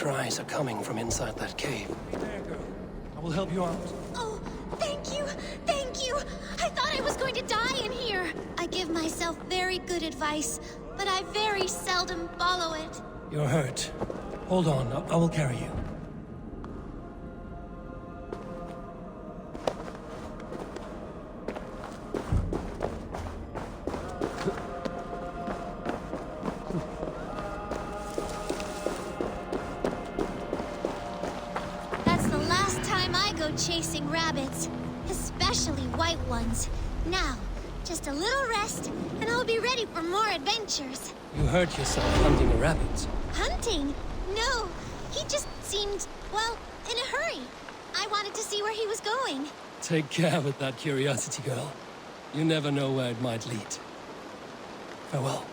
cries are coming from inside that cave. Be there, girl. I will help you out. Oh, thank you! Thank you! I thought I was going to die in here! I give myself very good advice, but I very seldom follow it. You're hurt. Hold on, I will carry you. That's the last time I go chasing rabbits, especially white ones. Now, just a little rest, and I'll be ready for more adventures. You hurt yourself hunting a rabbit. Hunting? No, he just seemed, well, in a hurry. I wanted to see where he was going. Take care with that curiosity, girl. You never know where it might lead. Farewell.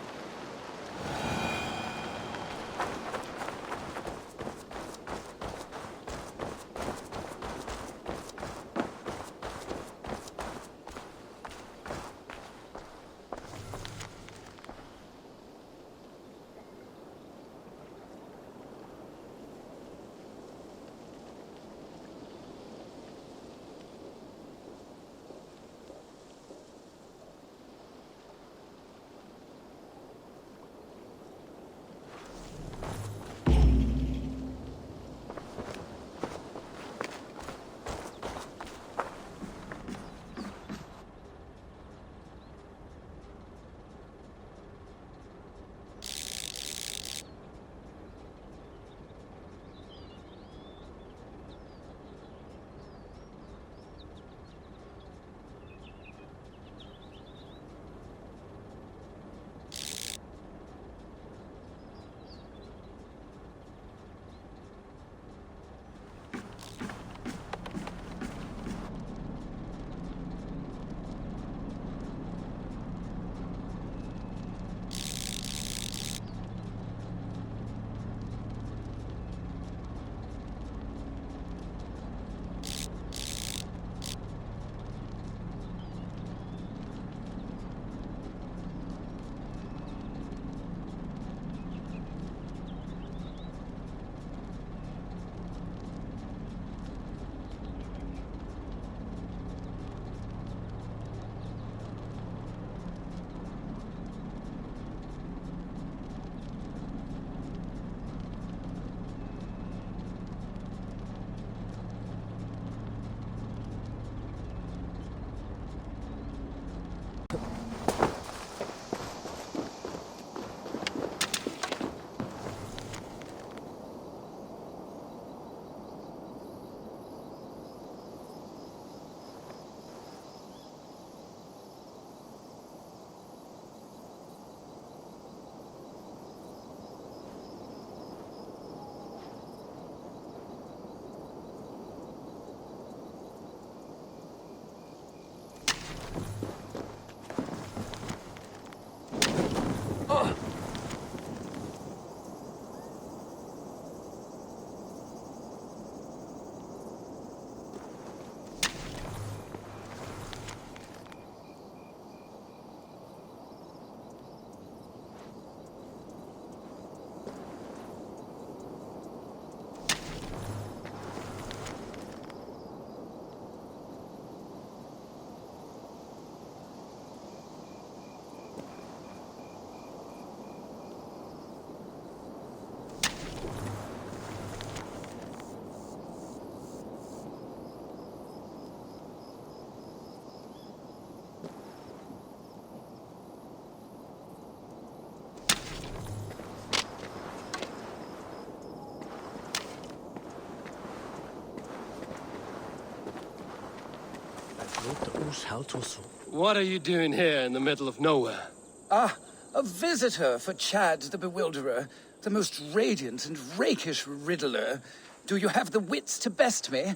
What are you doing here in the middle of nowhere? Ah, a visitor for Chad the Bewilderer, the most radiant and rakish riddler. Do you have the wits to best me?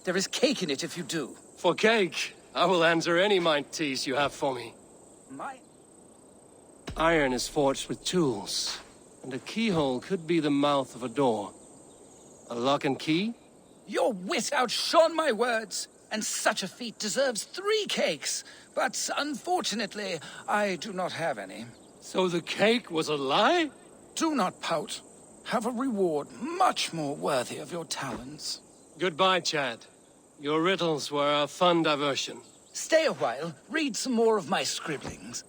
There is cake in it if you do. For cake, I will answer any mind tease you have for me. My... Iron is forged with tools, and a keyhole could be the mouth of a door. A lock and key? Your wit outshone my words, and such a feat deserves 3 cakes. But unfortunately, I do not have any. So the cake was a lie? Do not pout. have a reward much more worthy of your talents. Goodbye, Chad. Your riddles were a fun diversion. Stay a while, read some more of my scribblings.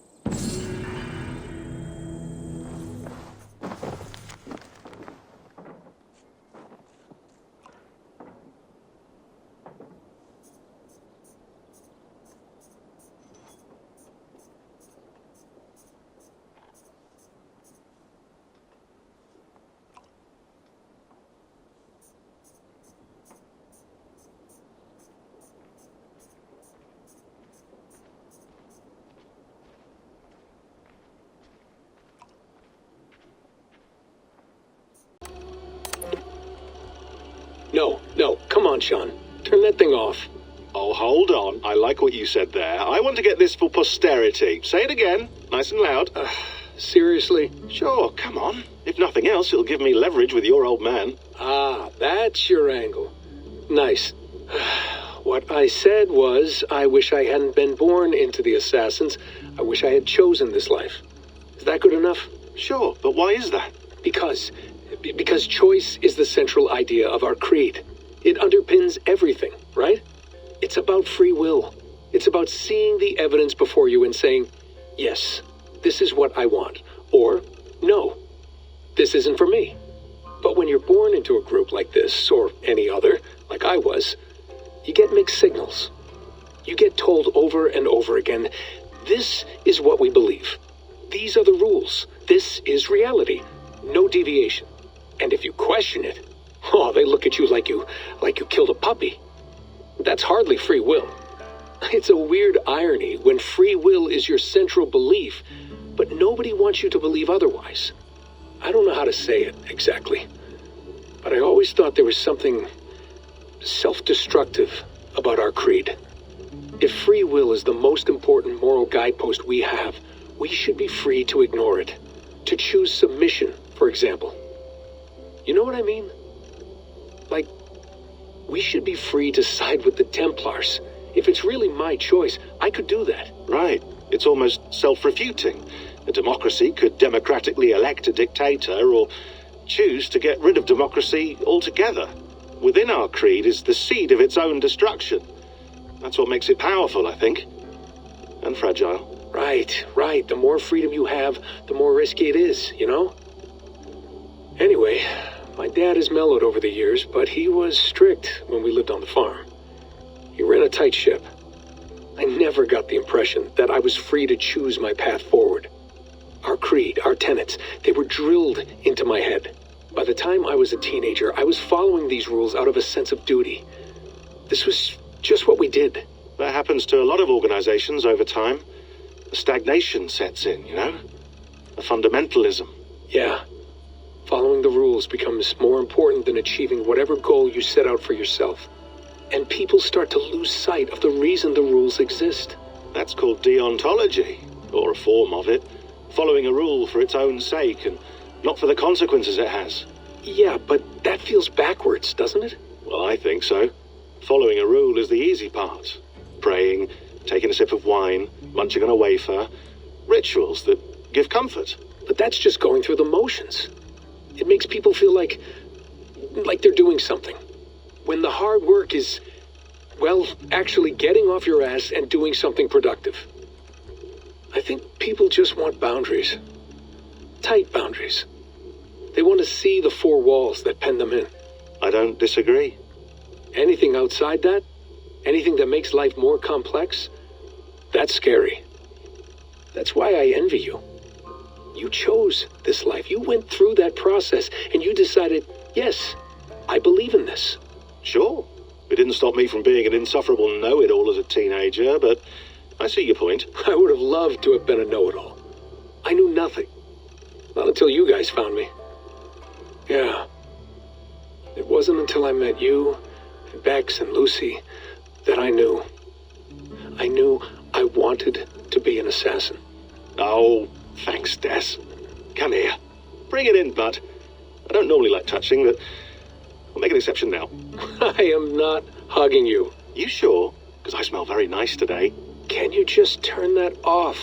No, come on, Sean. Turn that thing off. Oh, hold on. I like what you said there. I want to get this for posterity. Say it again, nice and loud. Seriously? Sure, come on. If nothing else, it'll give me leverage with your old man. Ah, that's your angle. Nice. What I said was, I wish I hadn't been born into the Assassins. I wish I had chosen this life. Is that good enough? Sure, but why is that? Because choice is the central idea of our creed. It underpins everything, right? It's about free will. It's about seeing the evidence before you and saying, yes, this is what I want. Or, no, this isn't for me. But when you're born into a group like this, or any other, like I was, you get mixed signals. You get told over and over again, this is what we believe. These are the rules. This is reality. No deviation. And if you question it, oh, they look at you like you killed a puppy. That's hardly free will. It's a weird irony when free will is your central belief, but nobody wants you to believe otherwise. I don't know how to say it exactly, but I always thought there was something self-destructive about our creed. If free will is the most important moral guidepost we have, we should be free to ignore it. To choose submission, for example. You know what I mean? Like, we should be free to side with the Templars. If it's really my choice, I could do that. Right. It's almost self-refuting. A democracy could democratically elect a dictator or choose to get rid of democracy altogether. Within our creed is the seed of its own destruction. That's what makes it powerful, I think. And fragile. Right. The more freedom you have, the more risky it is, you know? Anyway, my dad has mellowed over the years, but he was strict when we lived on the farm. He ran a tight ship. I never got the impression that I was free to choose my path forward. Our creed, our tenets, they were drilled into my head. By the time I was a teenager, I was following these rules out of a sense of duty. This was just what we did. That happens to a lot of organizations over time. A stagnation sets in, you know? A fundamentalism. Yeah. Following the rules becomes more important than achieving whatever goal you set out for yourself. And people start to lose sight of the reason the rules exist. That's called deontology, or a form of it. Following a rule for its own sake and not for the consequences it has. Yeah, but that feels backwards, doesn't it? Well, I think so. Following a rule is the easy part. Praying, taking a sip of wine, munching on a wafer. Rituals that give comfort. But that's just going through the motions. It makes people feel like they're doing something. When the hard work is, well, actually getting off your ass and doing something productive. I think people just want boundaries. Tight boundaries. They want to see the four walls that pen them in. I don't disagree. Anything outside that, anything that makes life more complex, that's scary. That's why I envy you. You chose this life. You went through that process and you decided, yes, I believe in this. Sure. It didn't stop me from being an insufferable know-it-all as a teenager, but I see your point. I would have loved to have been a know-it-all. I knew nothing. Not until you guys found me. Yeah. It wasn't until I met you, and Bex and Lucy, that I knew. I knew I wanted to be an assassin. Oh, thanks, Des. Come here. Bring it in, bud. I don't normally like touching, but I'll make an exception now. I am not hugging you. You sure? Because I smell very nice today. Can you just turn that off?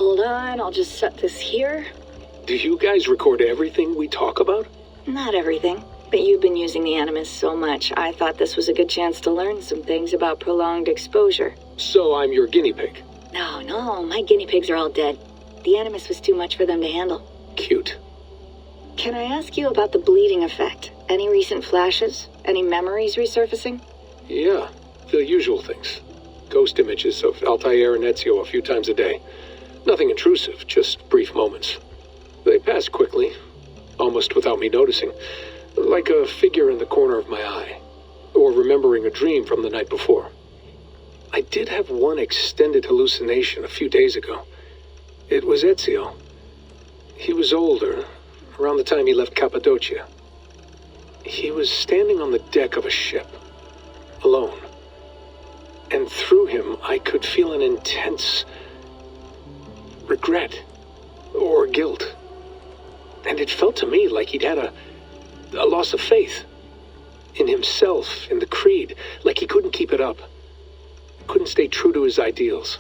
Hold on, I'll just set this here. Do you guys record everything we talk about? Not everything, but you've been using the Animus so much, I thought this was a good chance to learn some things about prolonged exposure. So I'm your guinea pig. No, my guinea pigs are all dead. The Animus was too much for them to handle. Cute. Can I ask you about the bleeding effect? Any recent flashes? Any memories resurfacing? Yeah, the usual things. Ghost images of Altair and Ezio a few times a day. Nothing intrusive, just brief moments. They pass quickly, almost without me noticing, like a figure in the corner of my eye, or remembering a dream from the night before. I did have one extended hallucination a few days ago. It was Ezio. He was older, around the time he left Cappadocia. He was standing on the deck of a ship, alone. And through him, I could feel an intense regret or guilt. And it felt to me like he'd had a loss of faith in himself, in the creed, like he couldn't keep it up, couldn't stay true to his ideals.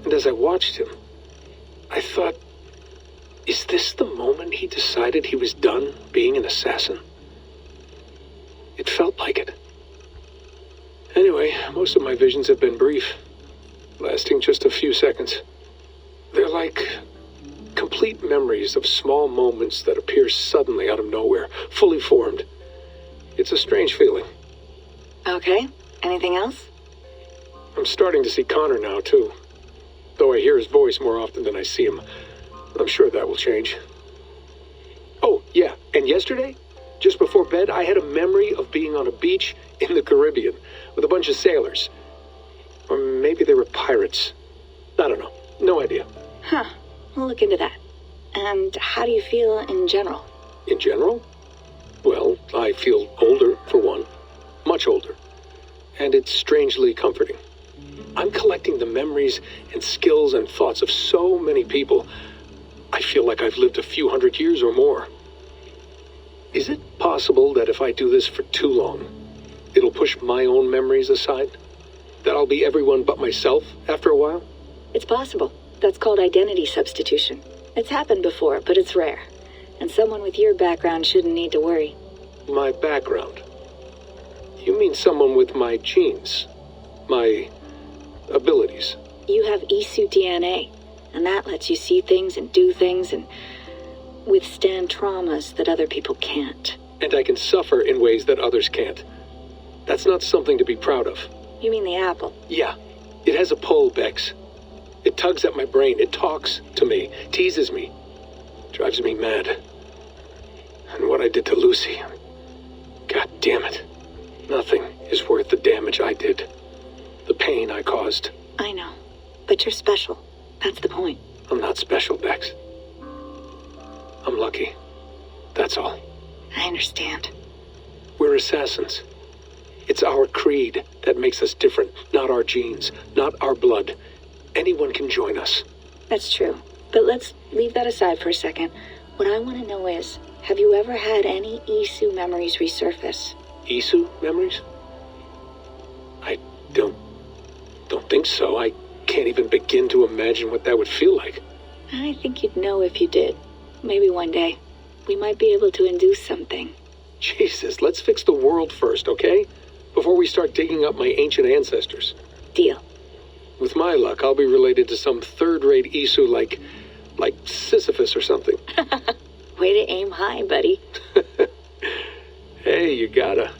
And as I watched him, I thought, is this the moment he decided he was done being an assassin? It felt like it. Anyway, most of my visions have been brief, lasting just a few seconds. They're like complete memories of small moments that appear suddenly out of nowhere, fully formed. It's a strange feeling. Okay, anything else? I'm starting to see Connor now, too. Though I hear his voice more often than I see him. I'm sure that will change. Oh, yeah, and yesterday, just before bed, I had a memory of being on a beach in the Caribbean with a bunch of sailors. Or maybe they were pirates. I don't know. No idea. Huh, we'll look into that. And how do you feel in general? In general? Well, I feel older, for one. Much older. And it's strangely comforting. I'm collecting the memories and skills and thoughts of so many people. I feel like I've lived a few hundred years or more. Is it possible that if I do this for too long, it'll push my own memories aside? That I'll be everyone but myself after a while? It's possible. That's called identity substitution. It's happened before, but it's rare. And someone with your background shouldn't need to worry. My background? You mean someone with my genes? My abilities? You have Isu DNA, and that lets you see things and do things and withstand traumas that other people can't. And I can suffer in ways that others can't. That's not something to be proud of. You mean the apple? Yeah. It has a pull, Bex. It tugs at my brain. It talks to me. Teases me. Drives me mad. And what I did to Lucy... God damn it. Nothing is worth the damage I did. The pain I caused. I know. But you're special. That's the point. I'm not special, Bex. I'm lucky. That's all. I understand. We're assassins. It's our creed that makes us different, not our genes, not our blood. Anyone can join us. That's true. But let's leave that aside for a second. What I want to know is, have you ever had any Isu memories resurface? Isu memories? I don't think so. I can't even begin to imagine what that would feel like. I think you'd know if you did. Maybe one day. We might be able to induce something. Jesus, let's fix the world first, okay? Before we start digging up my ancient ancestors. Deal. With my luck, I'll be related to some third-rate Isu like Sisyphus or something. Way to aim high, buddy. Hey, you gotta.